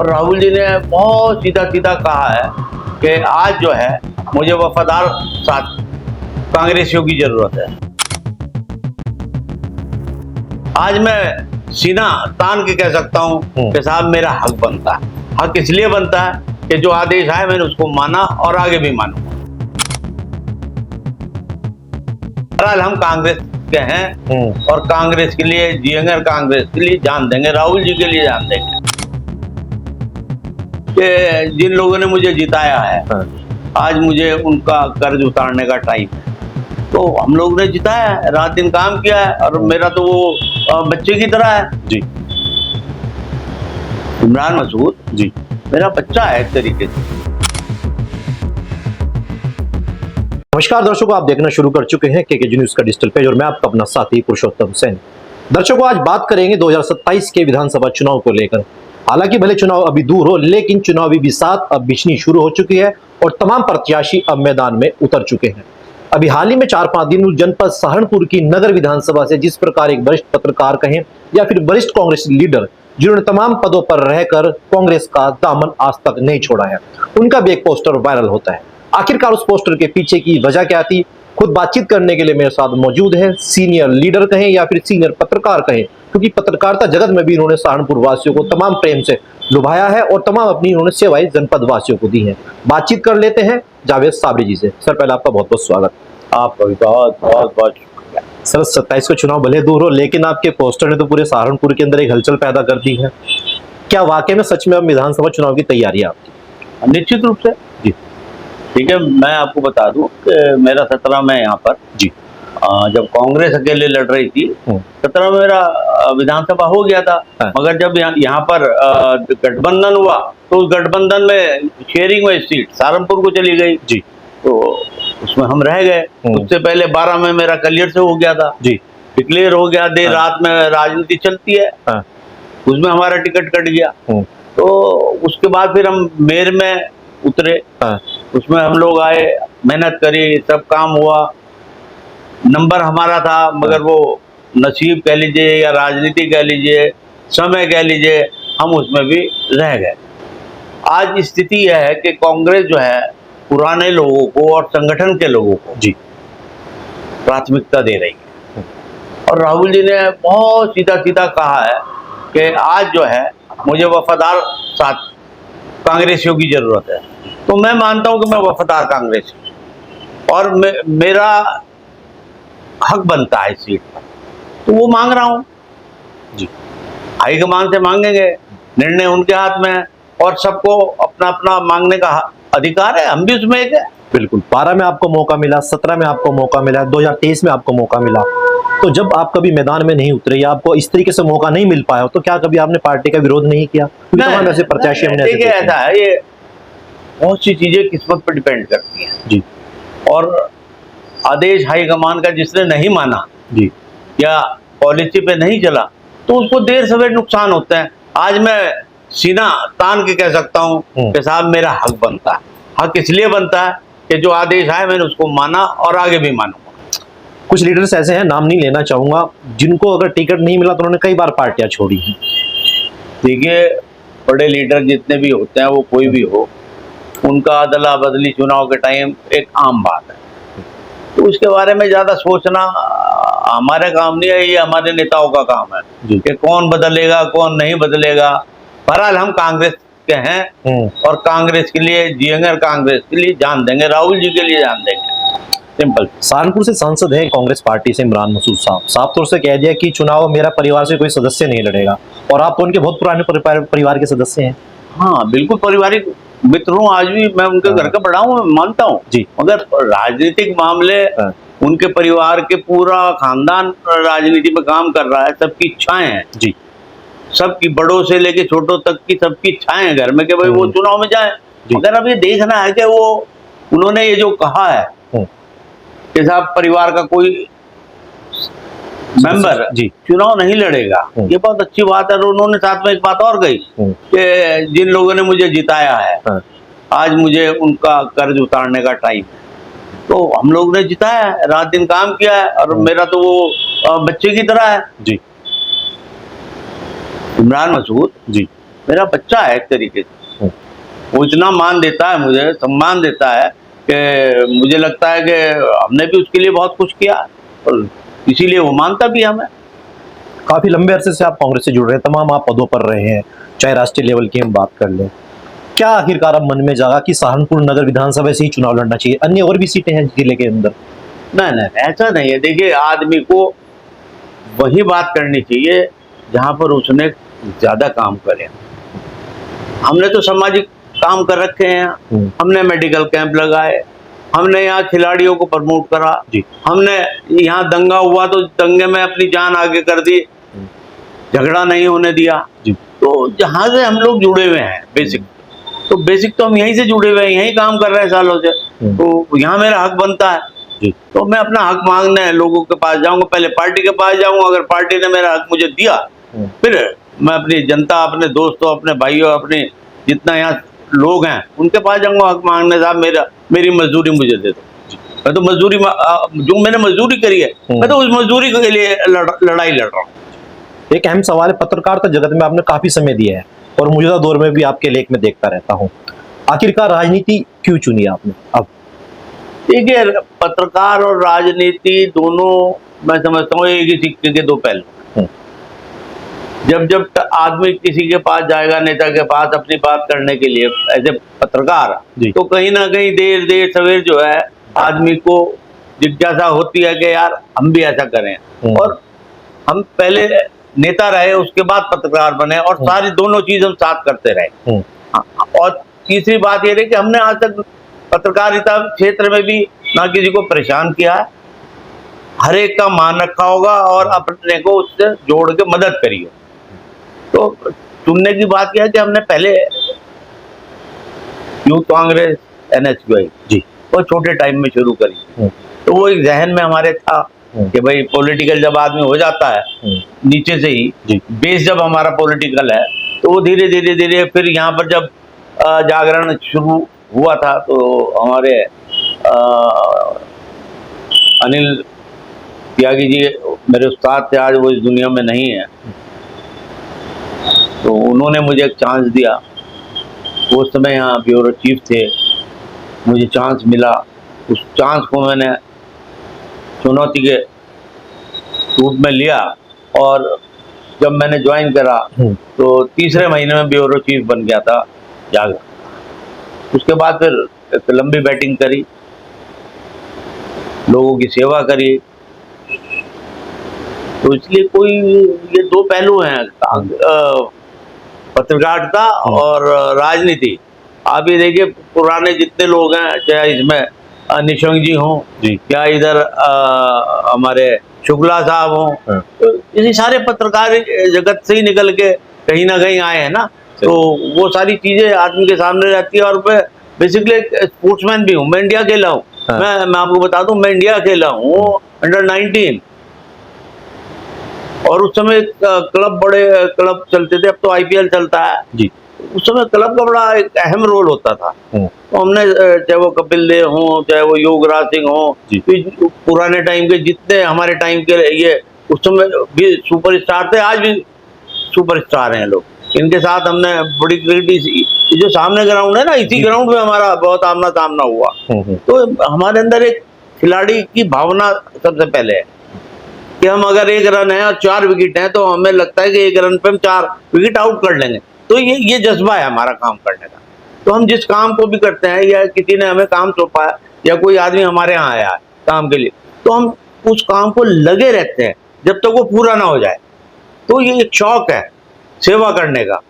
और राहुल जी ने बहुत सीधा सीधा कहा है कि आज जो है मुझे वफादार साथ कांग्रेसियों की जरूरत है। आज मैं सीना तान के कह सकता हूं कि साहब मेरा हक बनता है। हक इसलिए बनता है कि जो आदेश आए मैंने उसको माना और आगे भी मानूंगा। बहरहाल हम कांग्रेस के हैं और कांग्रेस के लिए जिएंगे और कांग्रेस के लिए जान देंगे, राहुल जी के लिए जान देंगे। कि जिन लोगों ने मुझे जिताया है आज मुझे उनका कर्ज उतारने का टाइम है। तो हम लोगों ने जिताया है, रात दिन काम किया है और मेरा तो वो बच्चे की तरह है जी। इमरान मसूद जी मेरा बच्चा है एक तरीके से। नमस्कार दर्शकों, आप देखना शुरू कर चुके हैं केके न्यूज का डिजिटल पेज और मैं आपका अपना साथी पुरुषोत्तम सेन। दर्शकों, आज बात करेंगे 2027 के विधानसभा चुनाव को लेकर। हालांकि भले चुनाव अभी दूर हो, लेकिन चुनावी बिसात अब बिछनी शुरू हो चुकी है और तमाम प्रत्याशी अब मैदान में उतर चुके हैं। अभी हाल ही में 4-5 दिन जनपद सहारनपुर की नगर विधानसभा से जिस प्रकार एक वरिष्ठ पत्रकार कहें या फिर वरिष्ठ कांग्रेस लीडर जिन्होंने तमाम पदों पर रहकर कांग्रेस का दामन आज तक नहीं छोड़ा है, उनका भी एक पोस्टर वायरल होता है। आखिरकार उस पोस्टर के पीछे की वजह क्या थी, खुद बातचीत करने के लिए मेरे साथ मौजूद है सीनियर लीडर कहें या फिर सीनियर पत्रकार कहें, क्योंकि पत्रकारिता जगत में भी इन्होंने सहारनपुर वासियों को तमाम प्रेम से लुभाया है और तमाम अपनी इन्होंने सेवाएं जनपद वासियों को दी हैं। बातचीत कर लेते हैं जावेद साबरी जी से। सर, पहले आपका बहुत बहुत स्वागत। आपका भी बहुत बहुत बहुत शुक्रिया। सर, 27 को चुनाव भले दूर हो, लेकिन आपके पोस्टर ने तो पूरे सहारनपुर के अंदर एक हलचल पैदा कर दी है। क्या वाकई में सच में अब विधानसभा चुनाव की तैयारी है आपकी? निश्चित रूप से जी। ठीक है, मैं आपको बता दूं कि मेरा 17 में यहाँ पर जी जब कांग्रेस अकेले लड़ रही थी 17 में मेरा विधानसभा हो गया था। मगर जब यहाँ पर गठबंधन हुआ तो उस गठबंधन में शेयरिंग में सीट सहारनपुर को चली गई जी, तो उसमें हम रह गए। उससे पहले 12 में मेरा क्लियर से हो गया था जी, डिक्लेयर हो गया। देर रात में राजनीति चलती है, उसमें हमारा टिकट कट गया। तो उसके बाद फिर हम मेयर में उतरे, उसमें हम लोग आए, मेहनत करी, सब काम हुआ, नंबर हमारा था, मगर वो नसीब कह लीजिए या राजनीति कह लीजिए, समय कह लीजिए, हम उसमें भी रह गए। आज स्थिति यह है कि कांग्रेस जो है पुराने लोगों को और संगठन के लोगों को जी प्राथमिकता दे रही है और राहुल जी ने बहुत सीधा सीधा कहा है कि आज जो है मुझे वफादार साथ कांग्रेसियों की जरूरत है। तो मैं मानता हूं कि मैं वफादार कांग्रेसी और मेरा हक बनता है इस सीट पर, तो वो मांग रहा हूं जी। हाईकमान से मांगेंगे, निर्णय उनके हाथ में है और सबको अपना अपना मांगने का अधिकार है, हम भी उसमें एक है। बिल्कुल। 12 में आपको मौका मिला, 17 में आपको मौका मिला, 2023 में आपको मौका मिला। तो जब आप कभी मैदान में नहीं उतरे या आपको इस तरीके से मौका नहीं मिल पाया, तो क्या कभी आपने पार्टी का विरोध नहीं किया? तमाम ऐसे प्रत्याशी हमने देखिए, ऐसा है, ये बहुत सी चीजें किस्मत पर डिपेंड करती हैं जी। और आदेश हाईकमान का जिसने नहीं माना जी या पॉलिसी पे नहीं चला तो उसको देर सवेर नुकसान होते हैं। आज मैं सीना तान के कह सकता हूं कि साहब मेरा हक बनता है। हक इसलिए बनता है कि जो आदेश आए मैंने उसको माना और आगे भी मानूंगा। कुछ लीडर्स ऐसे हैं, नाम नहीं लेना चाहूंगा, जिनको अगर टिकट नहीं मिला तो उन्होंने कई बार पार्टियां छोड़ी हैं। देखिए, बड़े लीडर जितने भी होते हैं, वो कोई भी हो, उनका अदला बदली चुनाव के टाइम एक आम बात है। तो उसके बारे में ज्यादा सोचना हमारा काम नहीं है, ये हमारे नेताओं का काम है कि कौन बदलेगा कौन नहीं बदलेगा। बहरहाल हम कांग्रेस के हैं और कांग्रेस के लिए जिएंगे और कांग्रेस के लिए जान देंगे, राहुल जी के लिए जान देंगे। सिंपल। सहारनपुर से सांसद है कांग्रेस पार्टी से इमरान मसूद साहब, साफ तौर से कह दिया कि चुनाव मेरा परिवार से कोई सदस्य नहीं लड़ेगा और आप तो उनके बहुत पुराने परिवार के सदस्य हैं। हाँ बिल्कुल, पारिवारिक मित्र हूँ, आज भी मैं उनके घर का बड़ा हूँ, मानता हूँ जी। मगर राजनीतिक मामले उनके परिवार के पूरा खानदान राजनीति में काम कर रहा है, सबकी इच्छाएं हैं जी, सबकी, बड़ों से लेके छोटों तक की सबकी इच्छाएं हैं घर में कि भाई वो चुनाव में जाए। मगर अब ये देखना है कि वो उन्होंने ये जो कहा है कि साहब परिवार का कोई मेंबर जी चुनाव नहीं लड़ेगा, ये बहुत अच्छी बात है। और उन्होंने साथ में एक बात और कही कि जिन लोगों ने मुझे जिताया है आज मुझे उनका कर्ज उतारने का टाइम है। तो हम लोग ने जिताया है, रात दिन काम किया है और मेरा तो वो बच्चे की तरह है जी। इमरान मसूद जी मेरा बच्चा है एक तरीके से। वो इतना मान देता है मुझे, सम्मान देता है कि मुझे लगता है कि हमने भी उसके लिए बहुत कुछ किया और इसीलिए वो मानता भी हमें। काफी लंबे अरसे से आप कांग्रेस से जुड़ रहे हैं, तमाम आप पदों पर रहे हैं, चाहे राष्ट्रीय लेवल की हम बात कर लें। क्या आखिरकार अब मन में जागा कि सहारनपुर नगर विधानसभा से ही चुनाव लड़ना चाहिए, अन्य और भी सीटें हैं जिले के अंदर? नहीं नहीं, ऐसा नहीं है। देखिए, आदमी को वही बात करनी चाहिए जहां पर उसने ज्यादा काम करे। हमने तो सामाजिक काम कर रखे हैं, हमने मेडिकल कैंप लगाए, हमने यहाँ खिलाड़ियों को प्रमोट करा, हमने यहाँ दंगा हुआ तो दंगे में अपनी जान आगे कर दी, झगड़ा नहीं होने दिया। तो जहाँ से हम लोग जुड़े हुए हैं बेसिक, तो बेसिक तो हम यहीं से जुड़े हुए हैं, यहीं काम कर रहे हैं सालों से, तो यहाँ मेरा हक बनता है। तो मैं अपना हक मांगने लोगों के पास जाऊंगा, पहले पार्टी के पास जाऊंगा, अगर पार्टी ने मेरा हक मुझे दिया फिर मैं अपनी जनता, अपने दोस्तों, अपने भाइयों, अपने जितना यहाँ लोग हैं उनके पास जाऊंगा हक मांगने, साहब मेरी मजदूरी मुझे दे दो। मैं तो मजदूरी, जो मैंने मजदूरी करी है मैं तो उस मजदूरी के लिए लड़ाई लड़ रहा हूँ। एक अहम सवाल है, पत्रकारिता जगत में आपने काफी समय दिया है और मौजूदा दौर में भी आपके लेख में देखता रहता हूँ, आखिरकार राजनीति क्यों चुनी आपने? अब देखिए, पत्रकार और राजनीति दोनों मैं समझता हूँ एक ही सिक्के के दो पहलू। जब आदमी किसी के पास जाएगा, नेता के पास अपनी बात करने के लिए, ऐसे पत्रकार, तो कहीं ना कहीं देर सवेर जो है आदमी को जिज्ञासा होती है कि यार हम भी ऐसा करें। और हम पहले नेता रहे, उसके बाद पत्रकार बने और सारी दोनों चीज हम साथ करते रहे। और तीसरी बात यह है कि हमने आज तक पत्रकारिता क्षेत्र में भी ना किसी को परेशान किया है, हर एक का मान रखा होगा और अपने को उससे जोड़ के मदद करी हो। तो चुनने की बात यह है कि हमने पहले यूथ कांग्रेस, NSUI वो छोटे टाइम में शुरू करी, तो वो एक जहन में हमारे था कि भाई पॉलिटिकल जब आदमी हो जाता है नीचे से ही, बेस जब हमारा पॉलिटिकल है, तो वो धीरे धीरे फिर यहाँ पर जब जागरण शुरू हुआ था तो हमारे अनिल त्यागी जी मेरे उस्ताद थे, आज वो इस दुनिया में नहीं है, तो उन्होंने मुझे एक चांस दिया। उस समय यहाँ ब्यूरो चीफ थे, मुझे चांस मिला, उस चांस को मैंने चुनौती के रूप में लिया और जब मैंने ज्वाइन करा तो तीसरे महीने में ब्यूरो चीफ बन गया था जागरण। उसके बाद फिर एक लंबी बैटिंग करी, लोगों की सेवा करी, तो इसलिए कोई ये दो पहलू हैं, पत्रकारिता और राजनीति। आप ये देखिए, पुराने जितने लोग हैं, चाहे इसमें निशंक जी हों, या इधर हमारे शुक्ला साहब हों, तो इसी सारे पत्रकार जगत से ही निकल के कहीं ना कहीं आए हैं ना, तो वो सारी चीजें आदमी के सामने रहती है। और मैं बेसिकली स्पोर्ट्समैन भी हूँ, मैं इंडिया खेला हूँ। मैं आपको बता दूं, मैं इंडिया खेला हूँ अंडर 19, और उस समय क्लब, बड़े क्लब चलते थे, अब तो IPL चलता है जी। उस समय क्लब का बड़ा एक अहम रोल होता था। तो हमने, चाहे वो कपिल देव हो, चाहे वो युवराज सिंह हो, तो पुराने टाइम के जितने हमारे टाइम के ये उस समय भी सुपरस्टार थे, आज भी सुपरस्टार हैं लोग, इनके साथ हमने बड़ी क्रिकेट, जो सामने ग्राउंड है ना, इसी ग्राउंड में हमारा बहुत आमना सामना हुआ। तो हमारे अंदर एक खिलाड़ी की भावना सबसे पहले है कि हम अगर 1 रन है और 4 विकेट हैं तो हमें लगता है कि 1 रन पे हम 4 विकेट आउट कर लेंगे। तो ये जज्बा है हमारा काम करने का। तो हम जिस काम को भी करते हैं, या किसी ने हमें काम सौंपा है, या कोई आदमी हमारे यहाँ आया है काम के लिए, तो हम उस काम को लगे रहते हैं जब तक वो पूरा ना हो जाए। तो ये एक शौक है सेवा करने का,